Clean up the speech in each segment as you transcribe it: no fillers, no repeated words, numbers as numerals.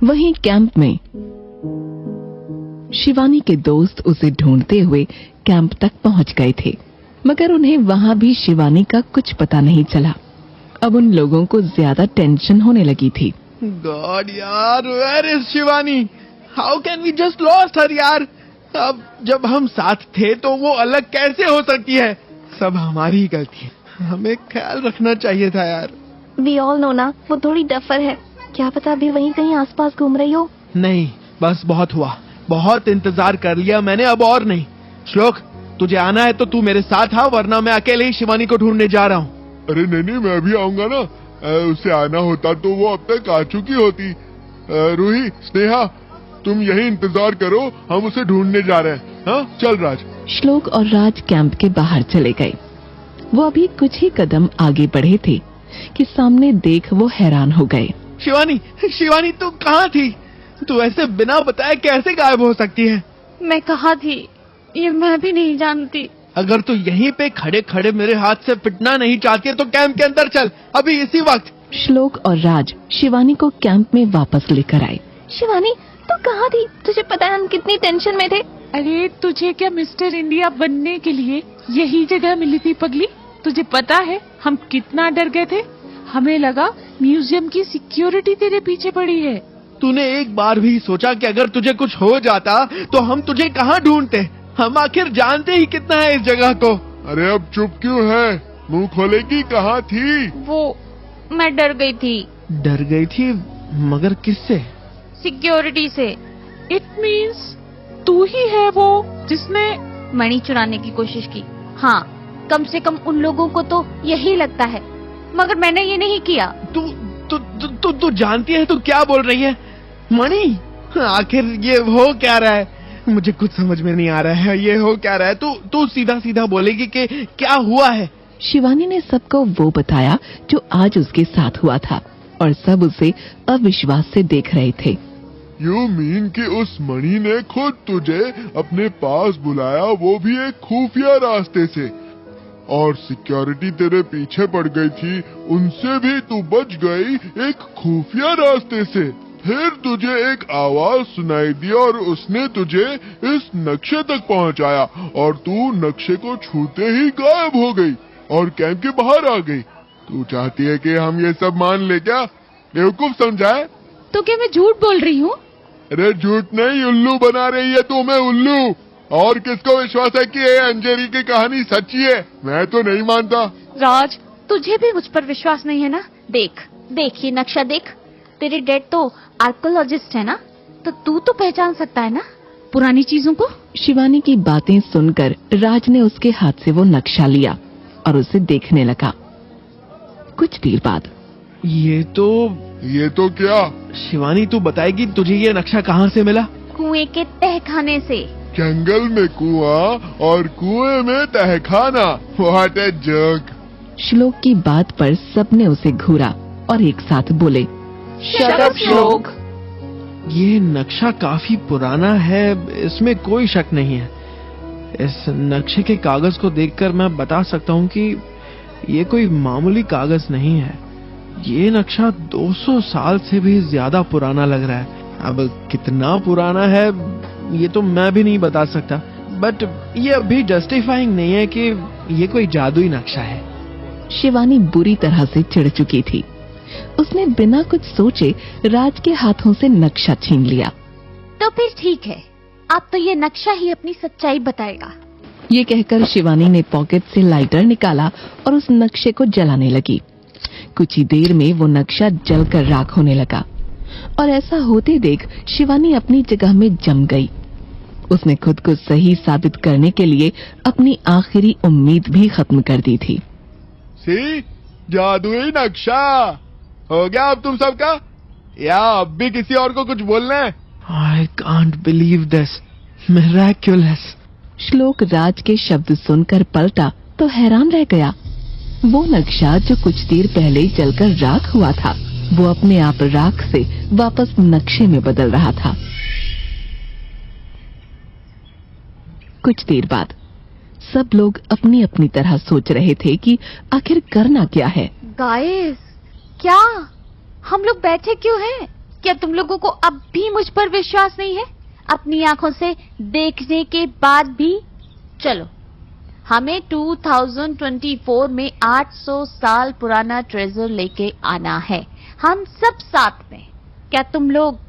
वहीं कैंप में शिवानी के दोस्त उसे ढूंढते हुए कैंप तक पहुंच गए थे, मगर उन्हें वहां भी शिवानी का कुछ पता नहीं चला। अब उन लोगों को ज्यादा टेंशन होने लगी थी। गॉड यार, where is Shivani? How can we just lost her यार? अब जब हम साथ थे तो वो अलग कैसे हो सकती है? सब हमारी ही गलती है, हमें ख्याल रखना चाहिए था यार। वी ऑल नो ना, वो थोड़ी डफर है। क्या पता अभी वहीं कहीं आसपास घूम रही हो। नहीं, बस बहुत हुआ, बहुत इंतजार कर लिया मैंने, अब और नहीं। श्लोक, तुझे आना है तो तू मेरे साथ आ, वरना मैं अकेले ही शिवानी को ढूंढने जा रहा हूँ। अरे नहीं, मैं भी आऊंगा ना। उसे आना होता तो वो अब तक आ चुकी होती। रूही, स्नेहा, तुम यही इंतजार करो, हम उसे ढूंढने जा रहे हैं। हाँ, चल राज। श्लोक और राज कैंप के बाहर चले गए। वो अभी कुछ ही कदम आगे बढ़े थे कि सामने देख वो हैरान हो गए। शिवानी, शिवानी तू कहाँ थी? तू ऐसे बिना बताए कैसे गायब हो सकती है? मैं कहाँ थी ये मैं भी नहीं जानती। अगर तू यहीं पे खड़े खड़े मेरे हाथ से पिटना नहीं चाहती है तो कैंप के अंदर चल, अभी इसी वक्त। श्लोक और राज शिवानी को कैंप में वापस लेकर आए। शिवानी, तू कहाँ थी? तुझे पता है हम कितनी टेंशन में थे। अरे तुझे क्या मिस्टर इंडिया बनने के लिए यही जगह मिली थी पगली? तुझे पता है हम कितना डर गए थे? हमें लगा म्यूजियम की सिक्योरिटी तेरे पीछे पड़ी है। तूने एक बार भी सोचा कि अगर तुझे कुछ हो जाता तो हम तुझे कहाँ ढूंढते? हम आखिर जानते ही कितना है इस जगह को। अरे अब चुप क्यों है? मुंह खोलेगी, कहाँ थी? वो मैं डर गई थी। डर गई थी? मगर किससे? सिक्योरिटी से। इट मीन्स तू ही है वो जिसने मणि चुराने की कोशिश की। हाँ, कम से कम उन लोगों को तो यही लगता है, मगर मैंने ये नहीं किया। तू जानती है तू क्या बोल रही है? मणि? आखिर ये हो क्या रहा है? मुझे कुछ समझ में नहीं आ रहा है, ये हो क्या रहा है? तू सीधा सीधा बोलेगी कि क्या हुआ है? शिवानी ने सबको वो बताया जो आज उसके साथ हुआ था, और सब उसे अविश्वास से देख रहे थे। यू मीन कि उस मणि ने खुद तुझे अपने पास बुलाया, वो भी एक खुफिया रास्ते से, और सिक्योरिटी तेरे पीछे पड़ गई थी, उनसे भी तू बच गई एक खुफिया रास्ते से। फिर तुझे एक आवाज सुनाई दी और उसने तुझे इस नक्शे तक पहुंचाया, और तू नक्शे को छूते ही गायब हो गई और कैंप के बाहर आ गई। तू चाहती है कि हम ये सब मान ले क्या? बेवकूफ समझाए? तो क्या मैं झूठ बोल रही हूँ? अरे झूठ नहीं, उल्लू बना रही है तू हमें, उल्लू। और किसको विश्वास है कि ये अंजेरी की कहानी सच्ची है? मैं तो नहीं मानता। राज, तुझे भी मुझ पर विश्वास नहीं है ना? देख ये नक्शा देख। तेरे डैड तो आर्कोलॉजिस्ट है ना, तो तू तो पहचान सकता है ना पुरानी चीजों को। शिवानी की बातें सुनकर राज ने उसके हाथ से वो नक्शा लिया और उसे देखने लगा। कुछ देर बाद ये तो क्या? शिवानी, तू बताएगी तुझे ये नक्शा कहाँ से मिला? कुएं के तहखाने से। जंगल में कुआं और कुएं में तहखाना। What a joke. श्लोक की बात पर सबने उसे घूरा और एक साथ बोले, शट अप श्लोक। ये नक्शा काफी पुराना है, इसमें कोई शक नहीं है। इस नक्शे के कागज को देखकर मैं बता सकता हूँ कि ये कोई मामूली कागज नहीं है। ये नक्शा 200 साल से भी ज्यादा पुराना लग रहा है। अब कितना पुराना है ये तो मैं भी नहीं बता सकता, बट ये अभी जस्टिफाइंग नहीं है कि ये कोई जादुई नक्शा है। शिवानी बुरी तरह से चिढ़ चुकी थी। उसने बिना कुछ सोचे राज के हाथों से नक्शा छीन लिया। तो फिर ठीक है, अब तो ये नक्शा ही अपनी सच्चाई बताएगा। ये कहकर शिवानी ने पॉकेट से लाइटर निकाला और उस नक्शे को जलाने लगी। कुछ ही देर में वो नक्शा जलकर राख होने लगा, और ऐसा होते देख शिवानी अपनी जगह में जम गई। उसने खुद को सही साबित करने के लिए अपनी आखिरी उम्मीद भी खत्म कर दी थी। सी, जादुई नक्शा हो गया अब तुम सबका, या अब भी किसी और को कुछ बोलना है? I can't believe this. Miraculous. श्लोक राज के शब्द सुनकर पलटा तो हैरान रह गया। वो नक्शा जो कुछ देर पहले जलकर राख हुआ था, वो अपने आप राख से वापस नक्शे में बदल रहा था। कुछ देर बाद सब लोग अपनी अपनी तरह सोच रहे थे कि आखिर करना क्या है। गाइस, क्या हम लोग बैठे क्यों हैं? क्या तुम लोगों को अब भी मुझ पर विश्वास नहीं है? अपनी आंखों से देखने के बाद भी? चलो, हमें 2024 में 800 साल पुराना ट्रेजर लेके आना है, हम सब साथ में। क्या तुम लोग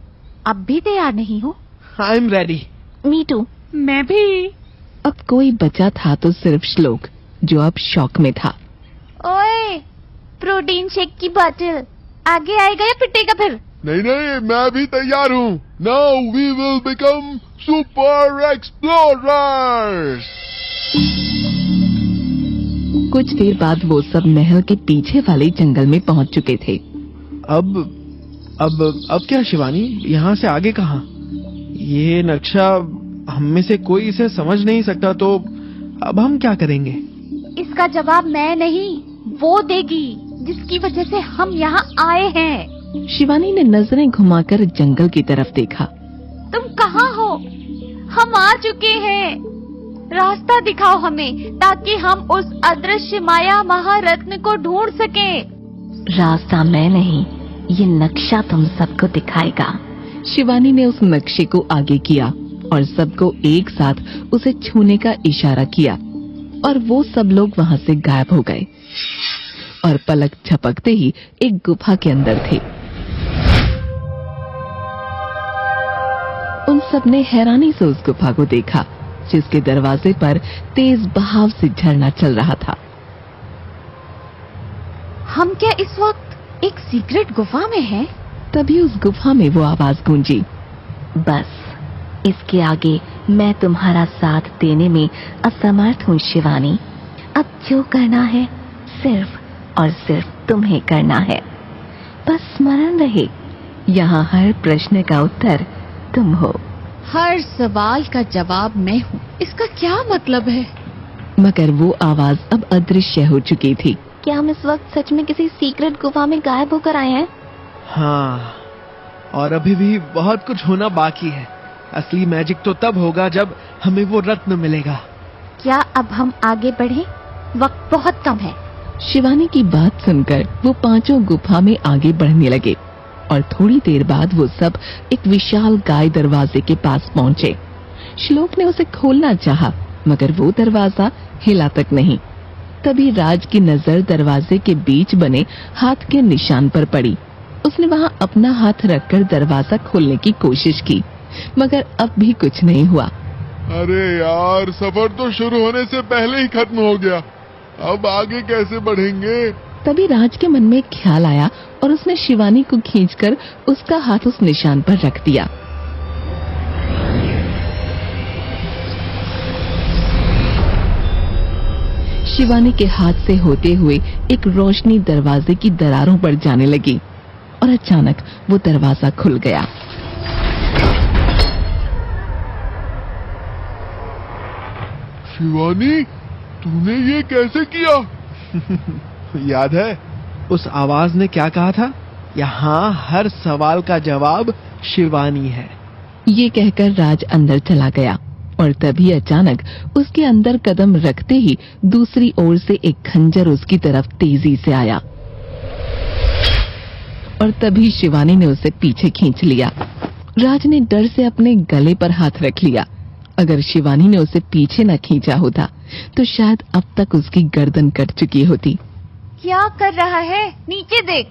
अब भी तैयार नहीं हो? I am ready. Me too. मैं भी। अब कोई बचा था तो सिर्फ श्लोक, जो अब शॉक में था। ओए, प्रोटीन शेक की बॉटल आगे आएगा या पिटेगा फिर? नहीं नहीं, मैं भी तैयार हूँ। Now we will become super explorers. कुछ देर बाद वो सब महल के पीछे वाले जंगल में पहुंच चुके थे। अब क्या शिवानी, यहाँ से आगे कहाँ? ये नक्शा हम में से कोई इसे समझ नहीं सकता, तो अब हम क्या करेंगे? इसका जवाब मैं नहीं, वो देगी, जिसकी वजह से हम यहाँ आए हैं। शिवानी ने नजरें घुमाकर जंगल की तरफ देखा। तुम कहाँ हो? हम आ चुके हैं। रास्ता दिखाओ हमें, ताकि हम उस अदृश्य माया महारत्न को ढूंढ सकें। रास्ता मैं नहीं, ये नक्शा तुम सबको दिखाएगा। शिवानी ने उस नक्शे को आगे किया और सबको एक साथ उसे छूने का इशारा किया, और वो सब लोग वहां से गायब हो गए और पलक झपकते ही एक गुफा के अंदर थे। उन सब ने हैरानी से उस गुफा को देखा, जिसके दरवाजे पर तेज बहाव से झरना चल रहा था। हम क्या इस वक्त एक सीक्रेट गुफा में हैं? तभी उस गुफा में वो आवाज गूंजी। बस, इसके आगे मैं तुम्हारा साथ देने में असमर्थ हूँ शिवानी। अब जो करना है सिर्फ और सिर्फ तुम्हें करना है। बस स्मरण रहे, यहाँ हर प्रश्न का उत्तर तुम हो। हर सवाल का जवाब मैं हूँ, इसका क्या मतलब है? मगर वो आवाज अब अदृश्य हो चुकी थी। क्या हम इस वक्त सच में किसी सीक्रेट गुफा में गायब होकर आए हैं? हाँ, और अभी भी बहुत कुछ होना बाकी है। असली मैजिक तो तब होगा जब हमें वो रत्न मिलेगा। क्या अब हम आगे बढ़ें? वक्त बहुत कम है। शिवानी की बात सुनकर वो पांचों गुफा में आगे बढ़ने लगे, और थोड़ी देर बाद वो सब एक विशाल गाय दरवाजे के पास पहुंचे। श्लोक ने उसे खोलना चाहा, मगर वो दरवाजा हिला तक नहीं। तभी राज की नजर दरवाजे के बीच बने हाथ के निशान पर पड़ी। उसने वहां अपना हाथ रखकर दरवाजा खोलने की कोशिश की, मगर अब भी कुछ नहीं हुआ। अरे यार, सफर तो शुरू होने से पहले ही खत्म हो गया। अब आगे कैसे बढ़ेंगे? तभी राज के मन में एक ख्याल आया और उसने शिवानी को खींचकर उसका हाथ उस निशान पर रख दिया। शिवानी के हाथ से होते हुए एक रोशनी दरवाजे की दरारों पर जाने लगी, और अचानक वो दरवाजा खुल गया। शिवानी, तूने ये कैसे किया? याद है उस आवाज ने क्या कहा था? यहाँ हर सवाल का जवाब शिवानी है। ये कहकर राज अंदर चला गया, और तभी अचानक उसके अंदर कदम रखते ही दूसरी ओर से एक खंजर उसकी तरफ तेजी से आया, और तभी शिवानी ने उसे पीछे खींच लिया। राज ने डर से अपने गले पर हाथ रख लिया। अगर शिवानी ने उसे पीछे न खींचा होता तो शायद अब तक उसकी गर्दन कट चुकी होती। क्या कर रहा है? नीचे देख।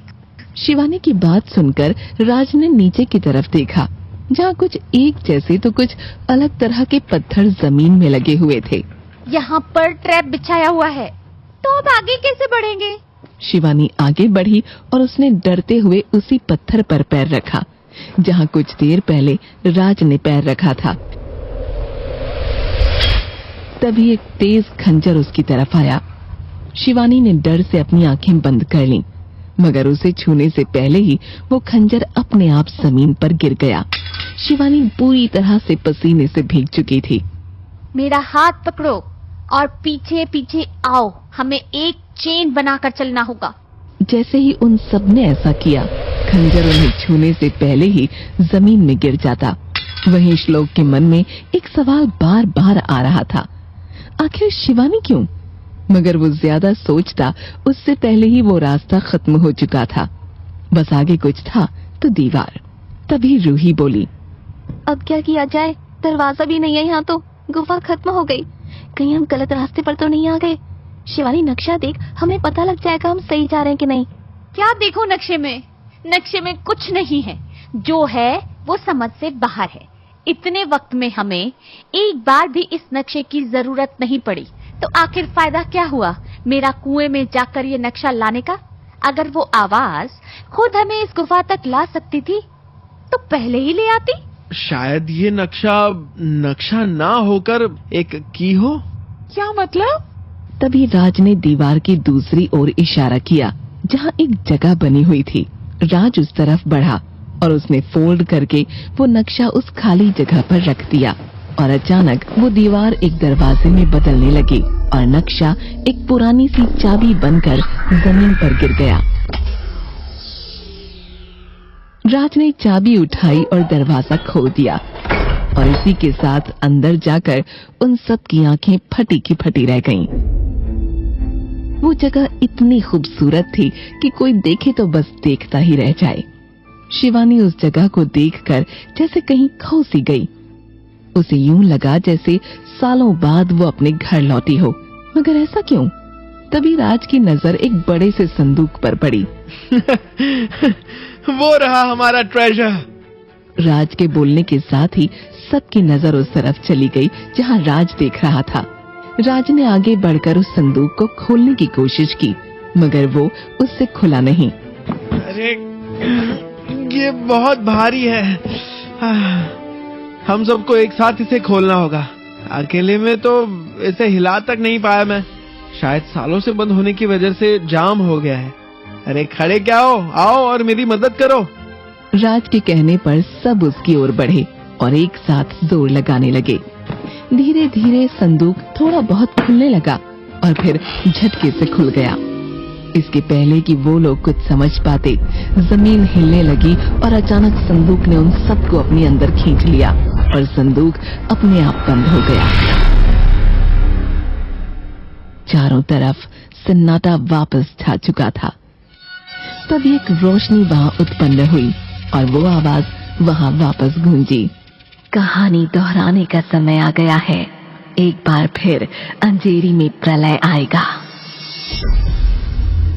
शिवानी की बात सुनकर राज ने नीचे की तरफ देखा, जहाँ कुछ एक जैसे तो कुछ अलग तरह के पत्थर जमीन में लगे हुए थे। यहाँ पर ट्रैप बिछाया हुआ है, तो अब आगे कैसे बढ़ेंगे? शिवानी आगे बढ़ी और उसने डरते हुए उसी पत्थर पर पैर रखा, जहाँ कुछ देर पहले राज ने पैर रखा था। तभी एक तेज खंजर उसकी तरफ आया। शिवानी ने डर से अपनी आंखें बंद कर लीं, मगर उसे छूने से पहले ही वो खंजर अपने आप जमीन पर गिर गया। शिवानी पूरी तरह से पसीने से भीग चुकी थी। मेरा हाथ पकड़ो और पीछे पीछे आओ, हमें एक चेन बनाकर चलना होगा। जैसे ही उन सब ने ऐसा किया, खंजर उन्हें छूने से पहले ही जमीन में गिर जाता। वहीं श्लोक के मन में एक सवाल बार बार आ रहा था, आखिर शिवानी क्यों? मगर वो ज्यादा सोचता उससे पहले ही वो रास्ता खत्म हो चुका था। बस आगे कुछ था तो दीवार, तभी रूही बोली, अब क्या किया जाए? दरवाजा भी नहीं है यहाँ तो, गुफा खत्म हो गई। कहीं हम गलत रास्ते पर तो नहीं आ गए? शिवानी नक्शा देख, हमें पता लग जाएगा हम सही जा रहे हैं कि नहीं। क्या देखो नक्शे में? नक्शे में कुछ नहीं है, जो है वो समझ से बाहर है। इतने वक्त में हमें एक बार भी इस नक्शे की जरूरत नहीं पड़ी, तो आखिर फायदा क्या हुआ मेरा कुएं में जाकर ये नक्शा लाने का? अगर वो आवाज खुद हमें इस गुफा तक ला सकती थी तो पहले ही ले आती। शायद ये नक्शा ना होकर एक की हो। क्या मतलब? तभी राज ने दीवार की दूसरी ओर इशारा किया, जहाँ एक जगह बनी हुई थी। राज उस तरफ बढ़ा और उसने फोल्ड करके वो नक्शा उस खाली जगह पर रख दिया और अचानक वो दीवार एक दरवाजे में बदलने लगी और नक्शा एक पुरानी सी चाबी बनकर जमीन पर गिर गया। राज ने चाबी उठाई और दरवाजा खोल दिया और इसी के साथ अंदर जाकर उन सब की आंखें फटी की फटी रह गईं। वो जगह इतनी खूबसूरत थी कि कोई देखे तो बस देखता ही रह जाए। शिवानी उस जगह को देखकर जैसे कहीं खो सी गई। उसे यूं लगा जैसे सालों बाद वो अपने घर लौटी हो, मगर ऐसा क्यों? तभी राज की नजर एक बड़े से संदूक पर पड़ी। वो रहा हमारा ट्रेजर। राज के बोलने के साथ ही सबकी नजर उस तरफ चली गई जहां राज देख रहा था। राज ने आगे बढ़कर उस संदूक को खोलने की कोशिश की, मगर वो उससे खुला नहीं। अरे ये बहुत भारी है, हम सबको एक साथ इसे खोलना होगा। अकेले में तो इसे हिला तक नहीं पाया मैं। शायद सालों से बंद होने की वजह से जाम हो गया है। अरे खड़े क्या हो, आओ और मेरी मदद करो। राज के कहने पर सब उसकी ओर बढ़े और एक साथ जोर लगाने लगे। धीरे धीरे संदूक थोड़ा बहुत खुलने लगा और फिर झटके से खुल गया। इसके पहले कि वो लोग कुछ समझ पाते, जमीन हिलने लगी और अचानक संदूक ने उन सबको अपने अंदर खींच लिया और संदूक अपने आप बंद हो गया। चारों तरफ सन्नाटा वापस छा चुका था। तब एक रोशनी वहां उत्पन्न हुई और वो आवाज वहां वापस गूंजी। कहानी दोहराने का समय आ गया है। एक बार फिर अंधेरी में प्रलय आएगा।